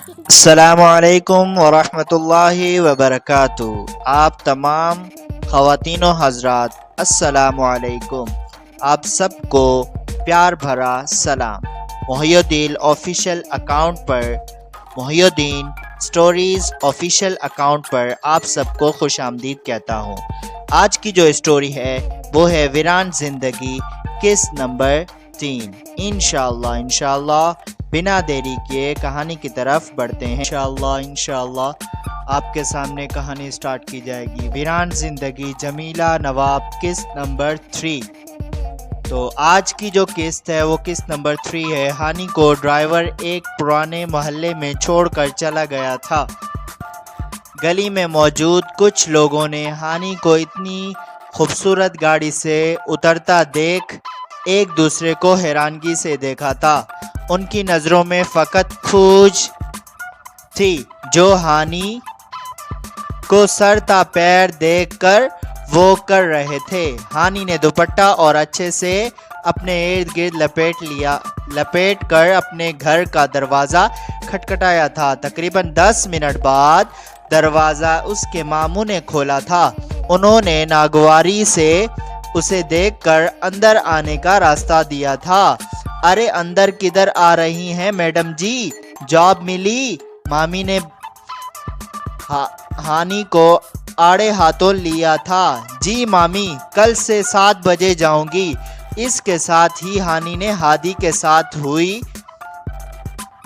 السلام علیکم ورحمۃ اللہ وبرکاتہ۔ آپ تمام خواتین و حضرات السلام علیکم۔ آپ سب کو پیار بھرا سلام۔ محی الدین آفیشیل اکاؤنٹ پر، محی الدین سٹوریز آفیشیل اکاؤنٹ پر آپ سب کو خوش آمدید کہتا ہوں۔ آج کی جو اسٹوری ہے وہ ہے ویران زندگی قسط نمبر 3۔ انشاءاللہ بنا دیری کیے کہانی کی طرف بڑھتے ہیں۔ انشاءاللہ آپ کے سامنے کہانی سٹارٹ کی جائے گی۔ ویران زندگی جمیلہ نواب قسط نمبر 3۔ تو آج کی جو قسط ہے وہ قسط نمبر 3 ہے۔ ہانی کو ڈرائیور ایک پرانے محلے میں چھوڑ کر چلا گیا تھا۔ گلی میں موجود کچھ لوگوں نے ہانی کو اتنی خوبصورت گاڑی سے اترتا دیکھ ایک دوسرے کو حیرانگی سے دیکھا تھا۔ ان کی نظروں میں فقط کھوج تھی جو ہانی کو سر تا پیر دیکھ کر وہ کر رہے تھے۔ ہانی نے دوپٹہ اور اچھے سے اپنے ارد گرد لپیٹ کر اپنے گھر کا دروازہ کھٹکھٹایا تھا۔ تقریباً 10 منٹ بعد دروازہ اس کے ماموں نے کھولا تھا۔ انہوں نے ناگواری سے اسے دیکھ کر اندر آنے کا راستہ دیا تھا۔ ارے اندر کدھر آ رہی ہیں میڈم جی، جاب ملی؟ مامی نے ہانی کو آڑے ہاتھوں لیا تھا۔ جی مامی، کل سے 7 بجے جاؤں گی۔ اس کے ساتھ ہی ہانی نے ہادی کے ساتھ ہوئی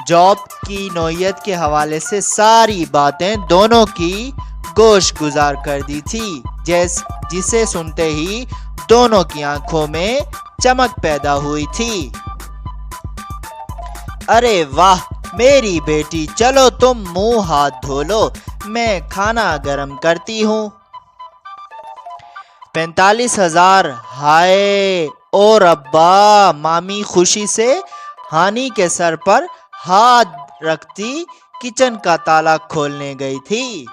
جاب کی نوعیت کے حوالے سے ساری باتیں دونوں کی گوش گزار کر دی تھی، جسے سنتے ہی دونوں کی آنکھوں میں چمک پیدا ہوئی تھی۔ ارے واہ میری بیٹی، چلو تم منہ ہاتھ دھو لو، میں کھانا گرم کرتی ہوں۔ 45,000! ہائے او ربا! مامی خوشی سے ہانی کے سر پر ہاتھ رکھتی کچن کا تالا کھولنے گئی تھی۔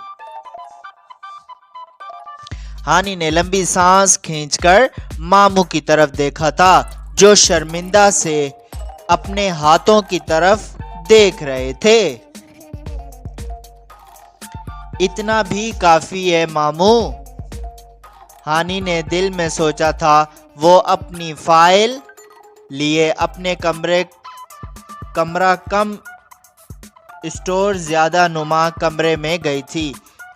ہانی نے لمبی سانس کھینچ کر ماموں کی طرف دیکھا تھا جو شرمندہ سے اپنے ہاتھوں کی طرف دیکھ رہے تھے۔ اتنا بھی کافی ہے ماموں، ہانی نے دل میں سوچا تھا۔ وہ اپنی فائل لیے اپنے کمرہ کم اسٹور زیادہ نما کمرے میں گئی تھی۔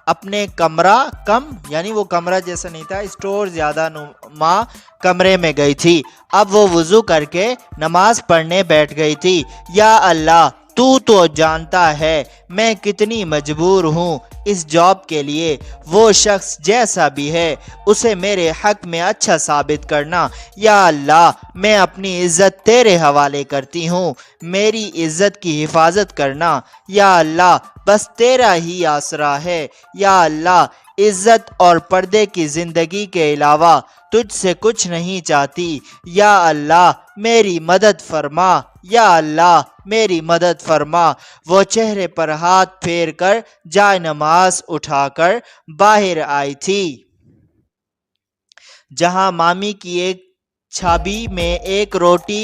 اپنے کمرہ کم یعنی وہ کمرہ جیسا نہیں تھا، اسٹور زیادہ نما کمرے میں گئی تھی۔ اب وہ وضو کر کے نماز پڑھنے بیٹھ گئی تھی۔ یا اللہ، تو جانتا ہے میں کتنی مجبور ہوں اس جاب کے لیے۔ وہ شخص جیسا بھی ہے اسے میرے حق میں اچھا ثابت کرنا۔ یا اللہ، میں اپنی عزت تیرے حوالے کرتی ہوں، میری عزت کی حفاظت کرنا۔ یا اللہ، بس تیرا ہی آسرا ہے۔ یا اللہ، عزت اور پردے کی زندگی کے علاوہ تجھ سے کچھ نہیں چاہتی۔ یا اللہ میری مدد فرما، یا اللہ میری مدد فرما۔ وہ چہرے پر ہاتھ پھیر کر جائے نماز اٹھا کر باہر آئی تھی، جہاں مامی کی ایک چھابی میں ایک روٹی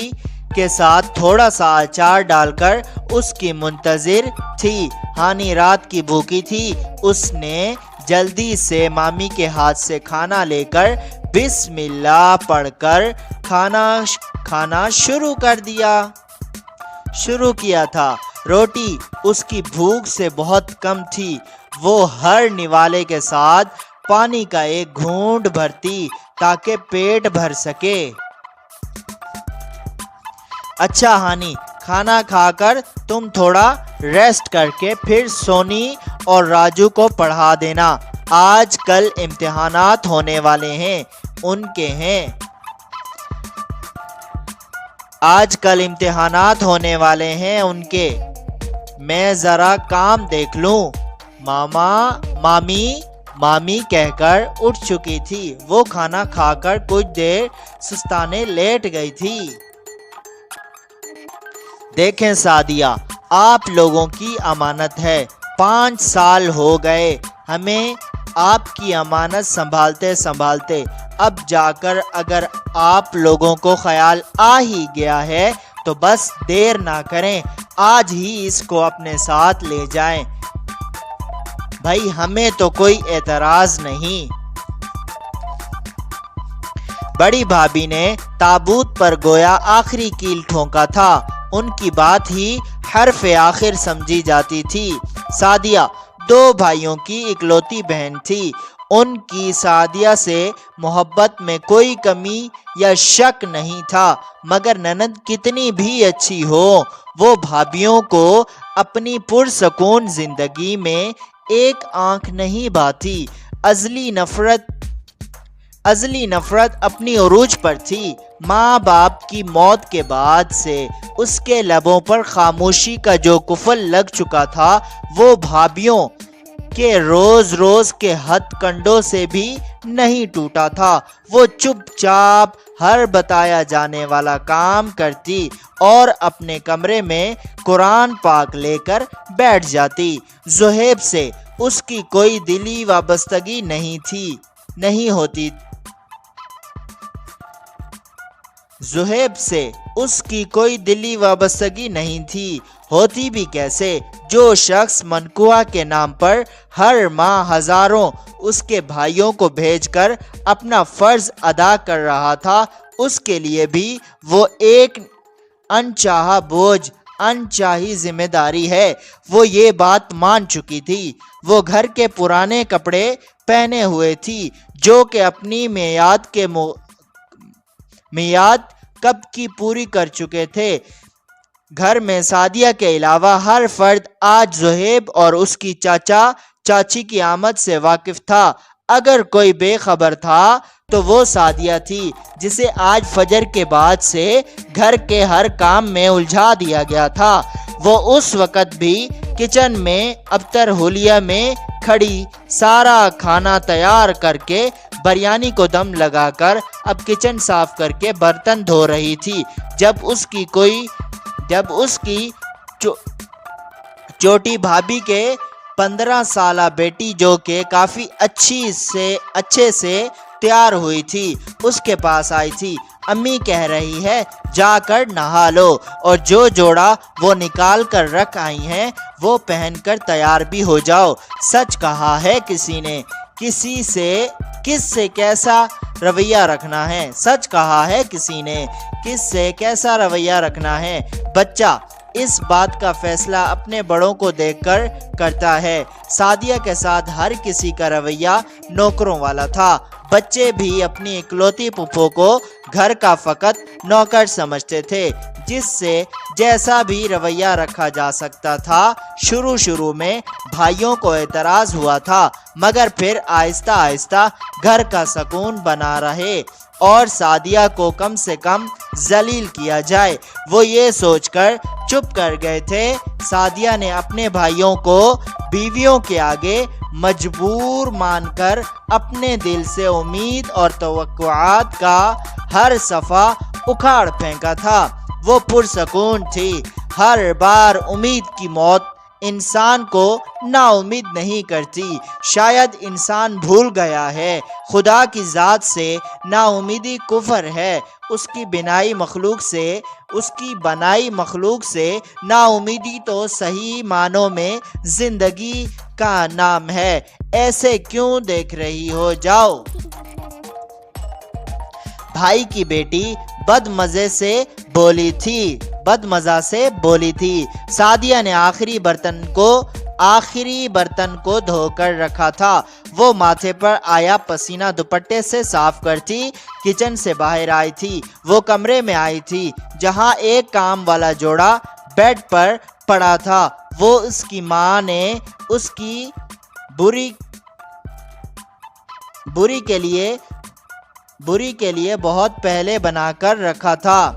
کے ساتھ تھوڑا سا اچار ڈال کر اس کی منتظر تھی۔ ہانی رات کی بھوکی تھی۔ اس نے جلدی سے مامی کے ہاتھ سے کھانا لے کر بسم اللہ پڑھ کر کھانا شروع کیا تھا۔ روٹی اس کی بھوک سے بہت کم تھی۔ وہ ہر نوالے کے ساتھ پانی کا ایک گھونٹ بھرتی تاکہ پیٹ بھر سکے۔ اچھا ہانی، کھانا کھا کر تم تھوڑا ریسٹ کر کے پھر سونی اور راجو کو پڑھا دینا۔ آج کل امتحانات ہونے والے ہیں ان کے۔ میں ذرا کام دیکھ لوں۔ مامی کہہ کر اٹھ چکی تھی۔ وہ کھانا کھا کر کچھ دیر سستانے لیٹ گئی تھی۔ دیکھیں سعدیہ، آپ لوگوں کی امانت ہے۔ 5 سال ہو گئے ہمیں آپ کی امانت سنبھالتے۔ اب جا کر اگر آپ لوگوں کو خیال آ ہی گیا ہے تو بس دیر نہ کریں، آج ہی اس کو اپنے ساتھ لے جائیں۔ بھائی ہمیں تو کوئی اعتراض نہیں۔ بڑی بھابھی نے تابوت پر گویا آخری کیل ٹھونکا تھا، ان کی بات ہی حرف آخر سمجھی جاتی تھی۔ سعدیہ 2 بھائیوں کی اکلوتی بہن تھی، ان کی سعدیہ سے محبت میں کوئی کمی یا شک نہیں تھا، مگر نند کتنی بھی اچھی ہو، وہ بھابھیوں کو اپنی پرسکون زندگی میں ایک آنکھ نہیں بھاتی۔ ازلی نفرت اپنی عروج پر تھی۔ ماں باپ کی موت کے بعد سے اس کے لبوں پر خاموشی کا جو قفل لگ چکا تھا، وہ بھابھیوں کے روز روز کے ہتھ کنڈوں سے بھی نہیں ٹوٹا تھا۔ وہ چپ چاپ ہر بتایا جانے والا کام کرتی اور اپنے کمرے میں قرآن پاک لے کر بیٹھ جاتی۔ زہیب سے اس کی کوئی دلی وابستگی نہیں ہوتی زہیب سے اس کی کوئی دلی وابستگی نہیں تھی، ہوتی بھی کیسے؟ جو شخص منقوہ کے نام پر ہر ماہ ہزاروں اس کے بھائیوں کو بھیج کر اپنا فرض ادا کر رہا تھا، اس کے لیے بھی وہ ایک انچاہا بوجھ، انچاہی ذمہ داری ہے۔ وہ یہ بات مان چکی تھی۔ وہ گھر کے پرانے کپڑے پہنے ہوئے تھی جو کہ اپنی میعاد کب کی پوری کر چکے تھے۔ گھر میں سعدیہ کے علاوہ ہر فرد آج زہیب اور اس کی چاچا چاچی کی آمد سے واقف تھا۔ اگر کوئی بے خبر تھا تو وہ سعدیہ تھی، جسے آج فجر کے بعد سے گھر کے ہر کام میں الجھا دیا گیا تھا۔ وہ اس وقت بھی کچن میں ابتر حلیہ میں کھڑی، سارا کھانا تیار کر کے بریانی کو دم لگا کر اب کچن صاف کر کے برتن دھو رہی تھی، جب اس کی چھوٹی بھابھی کے 15 سالہ بیٹی، جو کہ کافی اچھے سے تیار ہوئی تھی، اس کے پاس آئی تھی۔ امی کہہ رہی ہے جا کر نہا لو، اور جو جوڑا وہ نکال کر رکھ آئی ہیں وہ پہن کر تیار بھی ہو جاؤ۔ سچ کہا ہے کسی نے، کس سے کیسا رویہ رکھنا ہے؟ سچ کہا ہے کسی نے، کس سے کیسا رویہ رکھنا ہے؟ بچہ اس بات کا فیصلہ اپنے بڑوں کو دیکھ کر کرتا ہے۔ سعدیہ کے ساتھ ہر کسی کا رویہ نوکروں والا تھا۔ بچے بھی اپنی اکلوتی پھپھو کو گھر کا فقط نوکر سمجھتے تھے، جس سے جیسا بھی رویہ رکھا جا سکتا تھا۔ شروع میں بھائیوں کو اعتراض ہوا تھا، مگر پھر آہستہ آہستہ گھر کا سکون بنا رہے اور سعدیہ کو کم سے کم ذلیل کیا جائے، وہ یہ سوچ کر چپ کر گئے تھے۔ سعدیہ نے اپنے بھائیوں کو بیویوں کے آگے مجبور مان کر اپنے دل سے امید اور توقعات کا ہر صفحہ اکھاڑ پھینکا تھا۔ وہ پرسکون تھی۔ ہر بار امید کی موت انسان کو نا امید نہیں کرتی۔ شاید انسان بھول گیا ہے خدا کی ذات سے نا امیدی کفر ہے۔ اس کی بنائی مخلوق سے نا امیدی تو صحیح معنوں میں زندگی کا نام ہے۔ ایسے کیوں دیکھ رہی ہو؟ جاؤ۔ بھائی کی بیٹی بدمزہ سے بولی تھی۔ سعدیہ نے آخری برتن کو دھو کر رکھا تھا۔ وہ ماتھے پر آیا پسینہ دوپٹے سے صاف کرتی کچن سے باہر آئی تھی۔ وہ کمرے میں آئی تھی جہاں ایک کام والا جوڑا بیڈ پر پڑا تھا۔ وہ اس کی ماں نے اس کی بری کے لیے بہت پہلے بنا کر رکھا تھا۔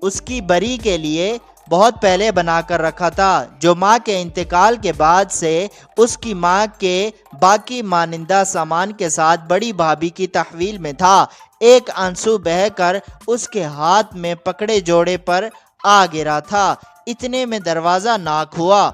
اس کی بری کے لیے بہت پہلے بنا کر رکھا تھا، جو ماں کے انتقال کے بعد سے اس کی ماں کے باقی مانندہ سامان کے ساتھ بڑی بھابھی کی تحویل میں تھا۔ ایک آنسو بہہ کر اس کے ہاتھ میں پکڑے جوڑے پر آ گرا تھا۔ اتنے میں دروازہ ناک ہوا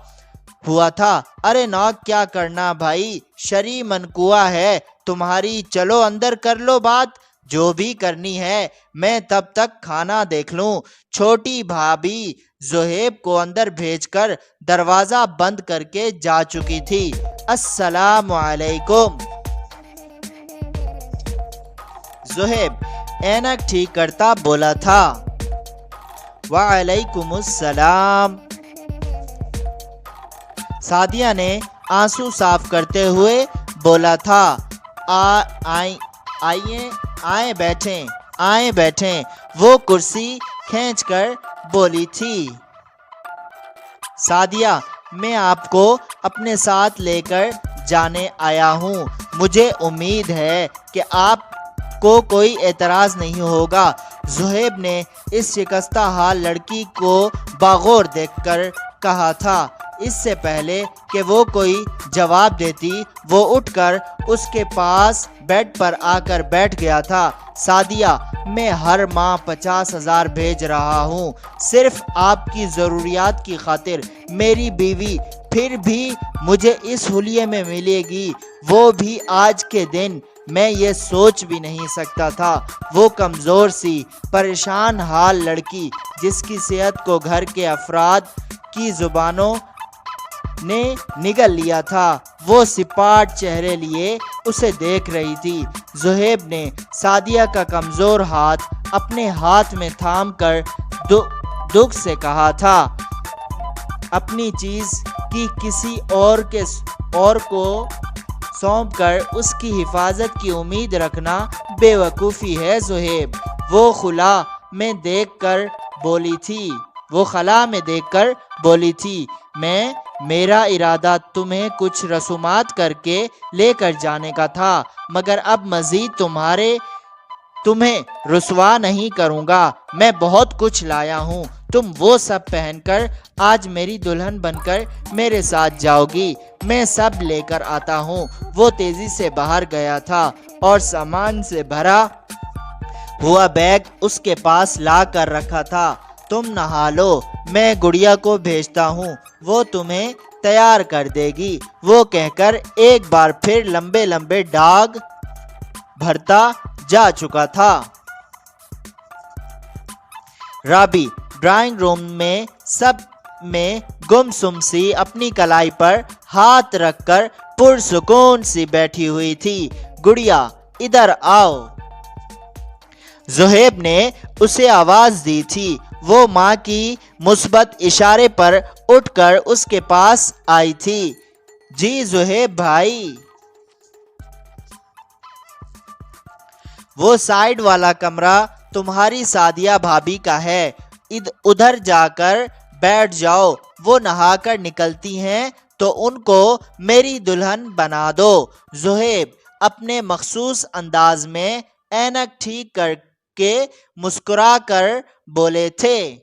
تھا۔ ارے ناک کیا کرنا بھائی، شرعی منقوہ ہے تمہاری، چلو اندر کر لو بات۔ جو بھی کرنی ہے میں تب تک کھانا دیکھ لوں۔ چھوٹی بھابھی زہیب کو اندر بھیج کر دروازہ بند کر کے جا چکی تھی۔ السلام علیکم۔ زہیب اینک ٹھیک کرتا بولا تھا۔ وعلیکم السلام۔ سعدیہ نے آنسو صاف کرتے ہوئے بولا تھا۔ آئیں بیٹھیں۔ وہ کرسی کھینچ کر بولی تھی۔ سعدیہ میں آپ کو اپنے ساتھ لے کر جانے آیا ہوں۔ مجھے امید ہے کہ آپ کو کوئی اعتراض نہیں ہوگا۔ زہیب نے اس شکستہ حال لڑکی کو باغور دیکھ کر کہا تھا۔ اس سے پہلے کہ وہ کوئی جواب دیتی وہ اٹھ کر اس کے پاس بیڈ پر آ کر بیٹھ گیا تھا۔ سعدیہ میں ہر ماہ 50,000 بھیج رہا ہوں صرف آپ کی ضروریات کی خاطر۔ میری بیوی پھر بھی مجھے اس حلیے میں ملے گی، وہ بھی آج کے دن میں یہ سوچ بھی نہیں سکتا تھا۔ وہ کمزور سی پریشان حال لڑکی جس کی صحت کو گھر کے افراد کی زبانوں نے نگل لیا تھا، وہ سپاٹ چہرے لیے اسے دیکھ رہی تھی۔ زہیب نے سعدیہ کا کمزور ہاتھ اپنے ہاتھ میں تھام کر دکھ سے کہا تھا، اپنی چیز کی کسی اور کو سونپ کر اس کی حفاظت کی امید رکھنا بے وقوفی ہے زہیب۔ وہ خلا میں دیکھ کر بولی تھی میرا ارادہ تمہیں کچھ رسومات کر کے لے کر جانے کا تھا، مگر اب مزید تمہیں رسوا نہیں کروں گا۔ میں بہت کچھ لایا ہوں، تم وہ سب پہن کر آج میری دلہن بن کر میرے ساتھ جاؤ گی، میں سب لے کر آتا ہوں۔ وہ تیزی سے باہر گیا تھا اور سامان سے بھرا ہوا بیگ اس کے پاس لا کر رکھا تھا۔ تم نہا لو، میں گڑیا کو بھیجتا ہوں، وہ تمہیں تیار کر دے گی۔ وہ کہہ کر ایک بار پھر لمبے لمبے ڈاگ بھرتا جا چکا تھا۔ رابی ڈرائنگ روم میں سب میں گمسم سی اپنی کلائی پر ہاتھ رکھ کر پرسکون سی بیٹھی ہوئی تھی۔ گڑیا ادھر آؤ، زہیب نے اسے آواز دی تھی۔ وہ ماں کی مثبت اشارے پر اٹھ کر اس کے پاس آئی تھی۔ جی زہیب بھائی۔ وہ سائیڈ والا کمرہ تمہاری سعدیہ بھابھی کا ہے، ادھر جا کر بیٹھ جاؤ۔ وہ نہا کر نکلتی ہیں تو ان کو میری دلہن بنا دو۔ زہیب اپنے مخصوص انداز میں اینک ٹھیک کر کے مسکرا کر بولے تھے۔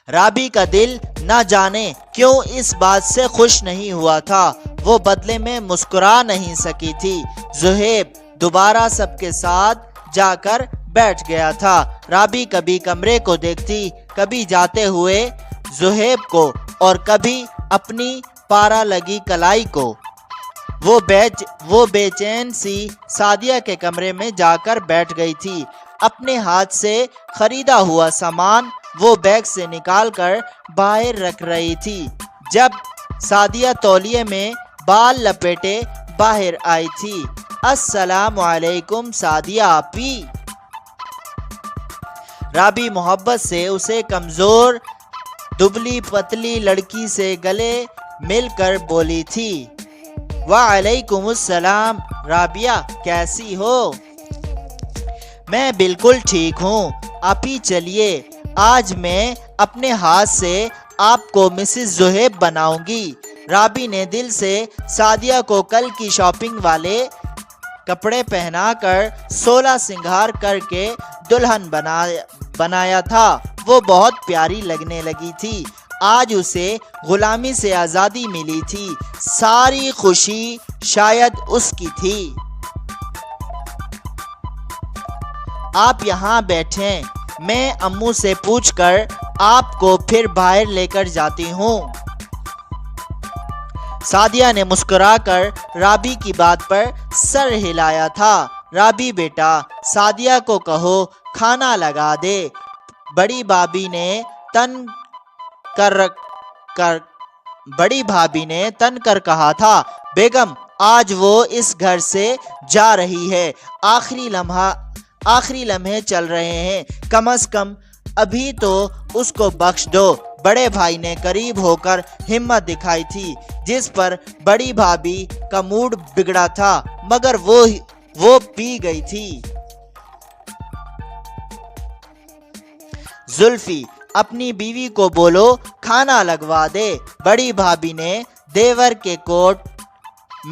رابی کا دل نہ جانے کیوں اس بات سے خوش نہیں ہوا تھا، وہ بدلے میں مسکرا نہیں سکی تھی۔ زہیب دوبارہ سب کے ساتھ جا کر بیٹھ گیا تھا۔ رابی کبھی کمرے کو دیکھتی، کبھی جاتے ہوئے زہیب کو اور کبھی اپنی پارا لگی کلائی کو۔ وہ بے چین سی سعدیہ کے کمرے میں جا کر بیٹھ گئی تھی۔ اپنے ہاتھ سے خریدا ہوا سامان وہ بیگ سے نکال کر باہر رکھ رہی تھی جب سعدیہ تولیے میں بال لپیٹے باہر آئی تھی۔ السلام علیکم سعدیہ آپی۔ رابی محبت سے اسے کمزور دبلی پتلی لڑکی سے گلے مل کر بولی تھی۔ وعلیکم السلام رابیہ، کیسی ہو؟ میں بالکل ٹھیک ہوں آپی، چلیے آج میں اپنے ہاتھ سے آپ کو مسز زہیب بناؤں گی۔ رابی نے دل سے سعدیہ کو کل کی شاپنگ والے کپڑے پہنا کر 16 سنگھار کر کے دلہن بنایا تھا۔ وہ بہت پیاری لگنے لگی تھی۔ آج اسے غلامی سے آزادی ملی تھی، ساری خوشی شاید اس کی تھی۔ آپ یہاں بیٹھیں، میں امو سے پوچھ کر آپ کو پھر باہر لے کر جاتی ہوں۔ سعدیہ نے مسکرا کر رابی کی بات پر سر ہلایا تھا۔ رابی بیٹا سعدیہ کو کہو کھانا لگا دے۔ بڑی بھابھی نے تن کر کہا تھا بیگم آج وہ اس گھر سے جا رہی ہے، آخری لمحے چل رہے ہیں، کم از کم ابھی تو اس کو بخش دو۔ بڑے بھائی نے قریب ہو کر ہمت دکھائی تھی، جس پر بڑی بھابھی کا موڈ بگڑا تھا، مگر وہ پی گئی تھی۔ زلفی اپنی بیوی کو بولو کھانا لگوا دے۔ بڑی بھابھی نے دیور کے کوٹ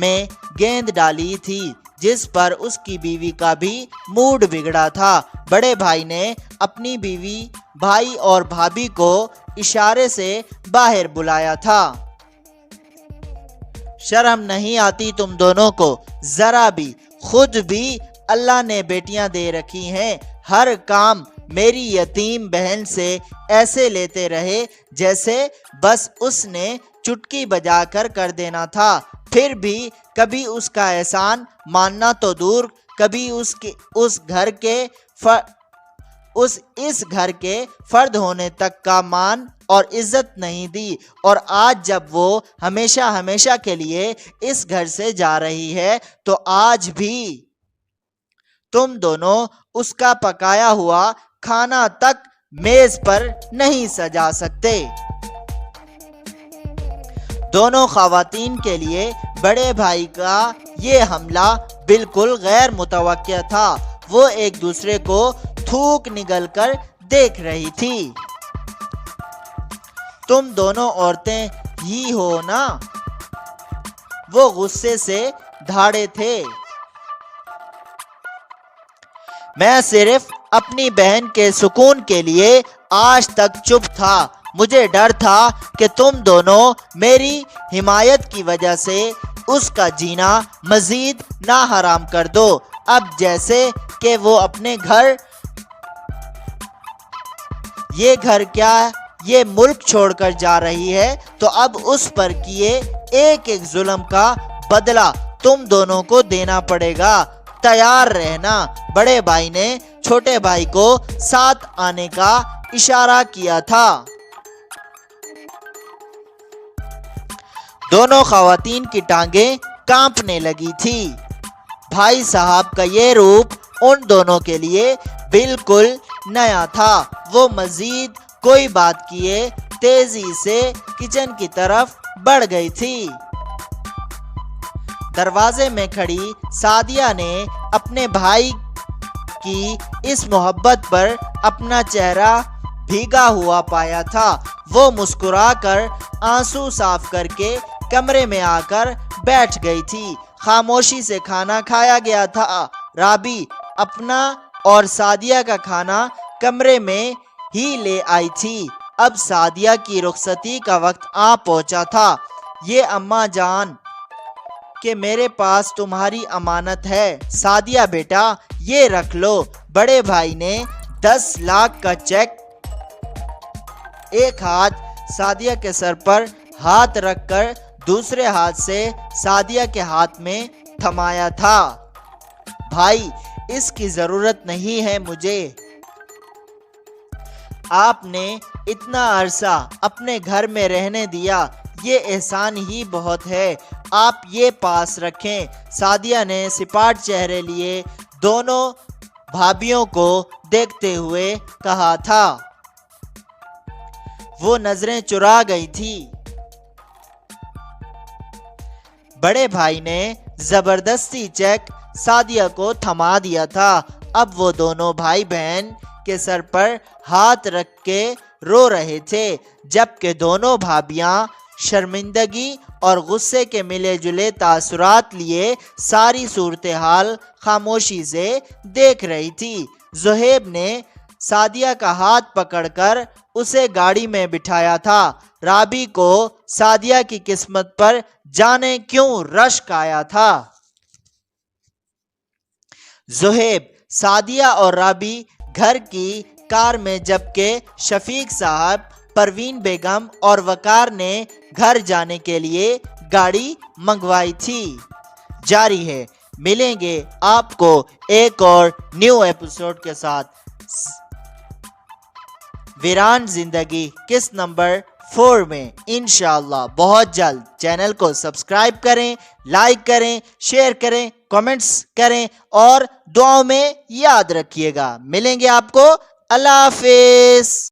میں گیند ڈالی تھی، جس پر اس کی بیوی کا بھی موڈ بگڑا تھا۔ بڑے بھائی نے اپنی بیوی، بھائی اور بھابھی کو اشارے سے باہر بلایا تھا۔ شرم نہیں آتی تم دونوں کو ذرا بھی؟ خود بھی اللہ نے بیٹیاں دے رکھی ہیں، ہر کام میری یتیم بہن سے ایسے لیتے رہے جیسے بس اس نے چٹکی بجا کر دینا تھا، پھر بھی کبھی اس کا احسان ماننا تو دور، کبھی اس گھر کے فرد ہونے تک کا مان اور عزت نہیں دی، اور آج جب وہ ہمیشہ کے لیے اس گھر سے جا رہی ہے تو آج بھی تم دونوں اس کا پکایا ہوا کھانا تک میز پر نہیں سجا سکتے۔ دونوں خواتین کے لیے بڑے بھائی کا یہ حملہ بالکل غیر متوقع تھا۔ وہ ایک دوسرے کو تھوک نگل کر دیکھ رہی تھی۔ تم دونوں عورتیں ہی ہو نا؟ وہ غصے سے دھاڑے تھے۔ میں صرف اپنی بہن کے سکون کے لیے آج تک چپ تھا، مجھے ڈر تھا کہ تم دونوں میری حمایت کی وجہ سے اس کا جینا مزید نہ حرام کر دو۔ اب جیسے کہ وہ اپنے یہ ملک چھوڑ کر جا رہی ہے، تو اب اس پر کیے ایک ظلم کا بدلہ تم دونوں کو دینا پڑے گا، تیار رہنا۔ بڑے بھائی نے چھوٹے بھائی کو ساتھ آنے کا اشارہ کیا تھا۔ دونوں خواتین کی ٹانگیں کانپنے لگی تھی۔ بھائی صاحب کا یہ روپ ان دونوں کے لیے بالکل نیا تھا۔ وہ مزید کوئی بات کیے تیزی سے کچن کی طرف بڑھ گئی تھی۔ دروازے میں کھڑی سعدیہ نے اپنے بھائی کی اس محبت پر اپنا چہرہ بھیگا ہوا پایا تھا۔ وہ مسکرا کر آنسو صاف کر کے کمرے میں آ کر بیٹھ گئی تھی۔ خاموشی سے کھانا کھایا گیا تھا۔ رابی اپنا اور سعدیہ کا کھانا کمرے میں ہی لے آئی تھی۔ اب سعدیہ کی رخصتی کا وقت آ پہنچا تھا۔ یہ اماں جان کہ میرے پاس تمہاری امانت ہے، سعدیہ بیٹا یہ رکھ لو۔ بڑے بھائی نے 10 لاکھ کا چیک ایک ہاتھ سعدیہ کے سر پر ہاتھ رکھ کر دوسرے ہاتھ سے سعدیہ کے ہاتھ میں تھمایا تھا۔ بھائی اس کی ضرورت نہیں ہے مجھے، آپ نے اتنا عرصہ اپنے گھر میں رہنے دیا، یہ احسان ہی بہت ہے، آپ یہ پاس رکھیں۔ سعدیہ نے سپاٹ چہرے لیے دونوں بھابھیوں کو دیکھتے ہوئے کہا تھا۔ وہ نظریں چرا گئی تھی۔ بڑے بھائی نے زبردستی چیک سعدیہ کو تھما دیا تھا۔ اب وہ دونوں بھائی بہن کے سر پر ہاتھ رکھ کے رو رہے تھے، جبکہ دونوں بھابیاں شرمندگی اور غصے کے ملے جلے تاثرات لیے ساری صورتحال خاموشی سے دیکھ رہی تھی۔ زہیب نے سعدیہ کا ہاتھ پکڑ کر اسے گاڑی میں بٹھایا تھا۔ رابی کو سعدیہ کی قسمت پر جانے کیوں رشک آیا تھا۔ زہیب، سعدیہ اور رابی گھر کی کار میں، جبکہ شفیق صاحب، پروین بیگم اور وقار نے گھر جانے کے لیے گاڑی منگوائی تھی۔ جاری ہے ملیں گے آپ کو ایک اور نیو ایپیسوڈ کے ساتھ ویران زندگی قسط نمبر 4 میں انشاءاللہ بہت جلد۔ چینل کو سبسکرائب کریں، لائک کریں، شیئر کریں، کمنٹس کریں اور دعاؤں میں یاد رکھیے گا۔ ملیں گے آپ کو۔ اللہ حافظ۔